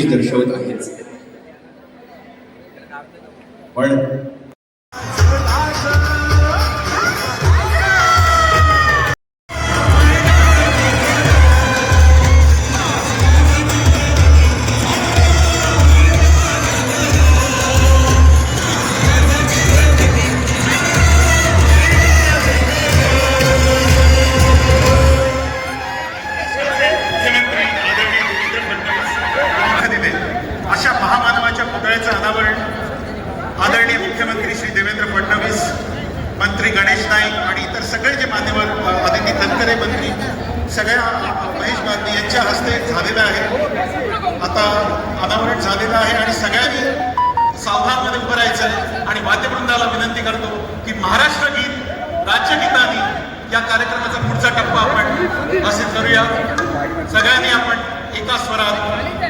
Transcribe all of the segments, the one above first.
दर्शवत आहेच, पण अशा महामानवाच्या पुतळ्याचं अनावरण आदरणीय मुख्यमंत्री श्री देवेंद्र फडणवीस, मंत्री गणेश नाईक आणि इतर सगळे जे मान्यवर, आदिती तटकरे मंत्री, सगळ्या महेश बागदी यांच्या हस्ते झालेलं आहे. आता अनावरण झालेलं आहे आणि सगळ्यांनी सावधानमध्ये उभं राहायचं आणि वाद्यवृंदाला विनंती करतो की महाराष्ट्र गीत राज्यगीतानी या कार्यक्रमाचा पुढचा टप्पा आपण असे करूया. सगळ्यांनी आपण एका स्वरात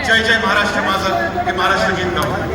जय जय महाराष्ट्र माझं हे महाराष्ट्र गीत गाऊ.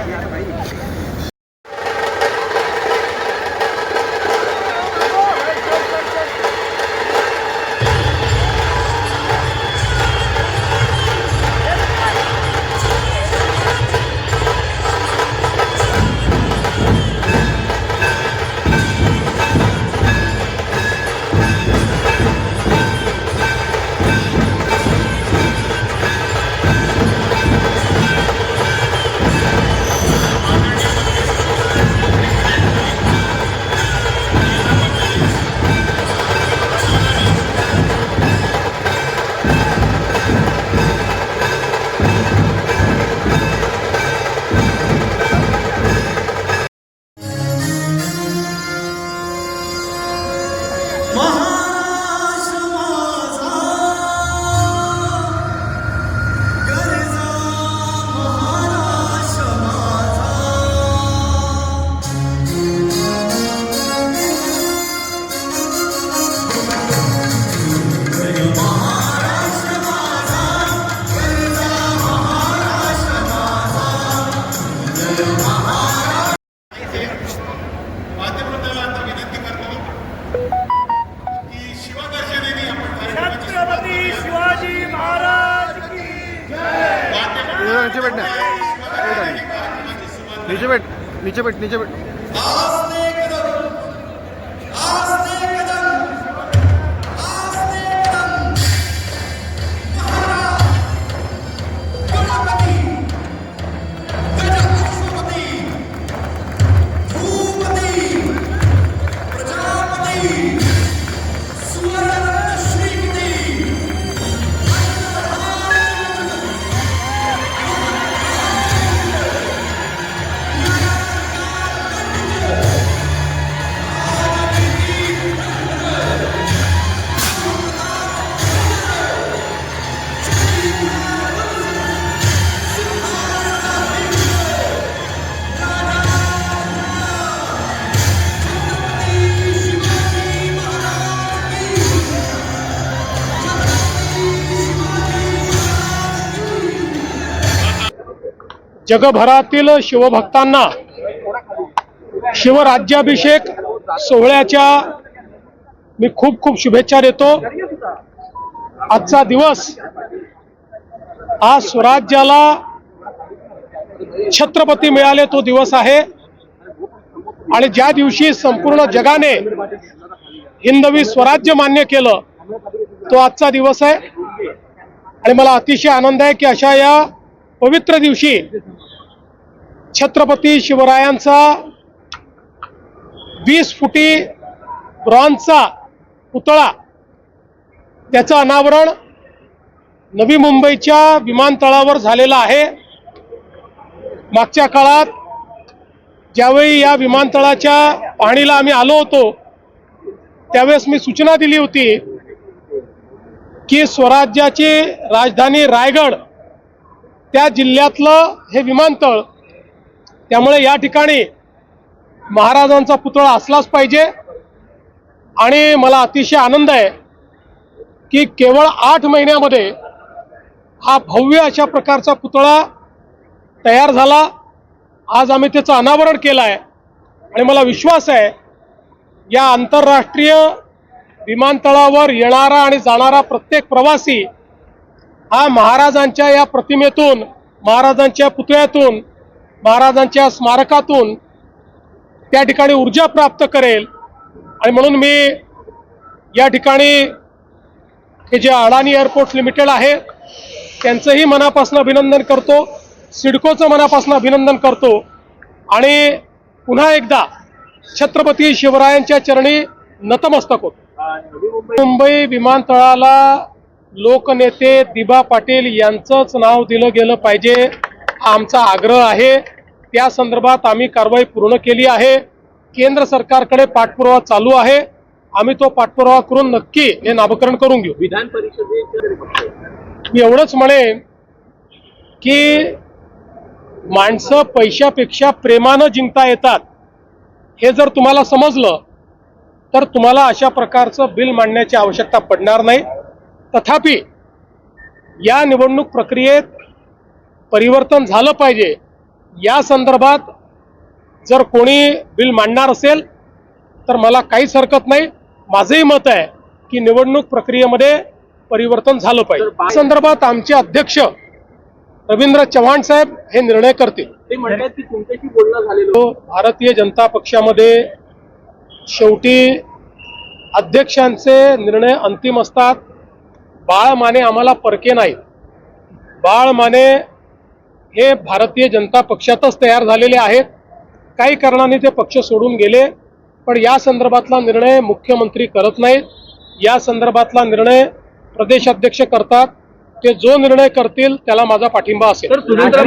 नीचे बैठ जगभरातील शिवभक्तांना शिवराज्याभिषेक सोहळ्याच्या मी खूप खूप शुभेच्छा देतो. आजचा दिवस हा स्वराज्याला छत्रपती मिळाले तो दिवस आहे आणि ज्या दिवशी संपूर्ण जगाने हिंदवी स्वराज्य मान्य केलं तो आजचा दिवस आहे. आणि मला अतिशय आनंद आहे की अशा या पवित्र दिवशी छत्रपती शिवरायांचा 20 फुटी ब्रॉन्झचा पुतळा त्याचं अनावरण नवी मुंबईच्या विमानतळावर झालेलं आहे. मागच्या काळात ज्यावेळी या विमानतळाच्या पाहणीला आम्ही आलो होतो त्यावेळेस मी सूचना दिली होती की स्वराज्याची राजधानी रायगड त्या जिल्ह्यातलं हे विमानतळ, त्यामुळे या ठिकाणी महाराजांचा पुतळा असलाच पाहिजे. आणि मला अतिशय आनंद आहे की केवळ 8 महिन्यामध्ये हा भव्य अशा प्रकारचा पुतळा तयार झाला. आज आम्ही त्याचं अनावरण केलं आहे आणि मला विश्वास आहे या आंतरराष्ट्रीय विमानतळावर येणारा आणि जाणारा प्रत्येक प्रवासी हा महाराजांच्या या प्रतिमेतून महाराजांच्या पुतळ्यातून, महाराजांच्या स्मारकातून त्या ठिकाणी ऊर्जा प्राप्त करेल. आणि म्हणून मी या ठिकाणी हे जे अडाणी एअरपोर्ट लिमिटेड आहे त्यांचंही मनापासून अभिनंदन करतो, सिडकोचं मनापासून अभिनंदन करतो आणि पुन्हा एकदा छत्रपती शिवरायांच्या चरणी नतमस्तक होतो. मुंबई विमानतळाला लोकनेते दिबा पाटील यांचंच नाव दिलं गेलं पाहिजे हा आमचा आग्रह आहे. त्या संदर्भात आम्ही कारवाई पूर्ण केली आहे. केंद्र सरकारकडे पाठपुरावा चालू आहे. आम्ही तो पाठपुरावा करून नक्की हे नामकरण करून घेऊ. विधान परिषदेच्या मी एवढंच म्हणेन की माणसं पैशापेक्षा प्रेमानं जिंकता येतात हे जर तुम्हाला समजलं तर तुम्हाला अशा प्रकारचं बिल मांडण्याची आवश्यकता पडणार नाही. तथापि या निवडणूक प्रक्रियेत परिवर्तन झालं पाहिजे या संदर्भात जर कोणी बिल मांडणार असेल तर मला काहीच हरकत नाही. माझंही मत आहे की निवडणूक प्रक्रियेमध्ये परिवर्तन झालं पाहिजे. या संदर्भात आमचे अध्यक्ष रवींद्र चव्हाण साहेब हे निर्णय करतील. ते म्हणतात की तुमच्याशी बोलणं झालेलं भारतीय जनता पक्षामध्ये शेवटी अध्यक्षांचे निर्णय अंतिम असतात. बाळ माने आम्हाला परके नाहीत. बाळ माने हे भारतीय जनता पक्षातच तयार झालेले आहेत. काही कारणाने ते पक्ष सोडून गेले, पण या संदर्भातला निर्णय मुख्यमंत्री करत नाहीत. या संदर्भातला निर्णय प्रदेशाध्यक्ष करतात. ते जो निर्णय करतील त्याला माझा पाठिंबा असेल. तर सुरेंद्र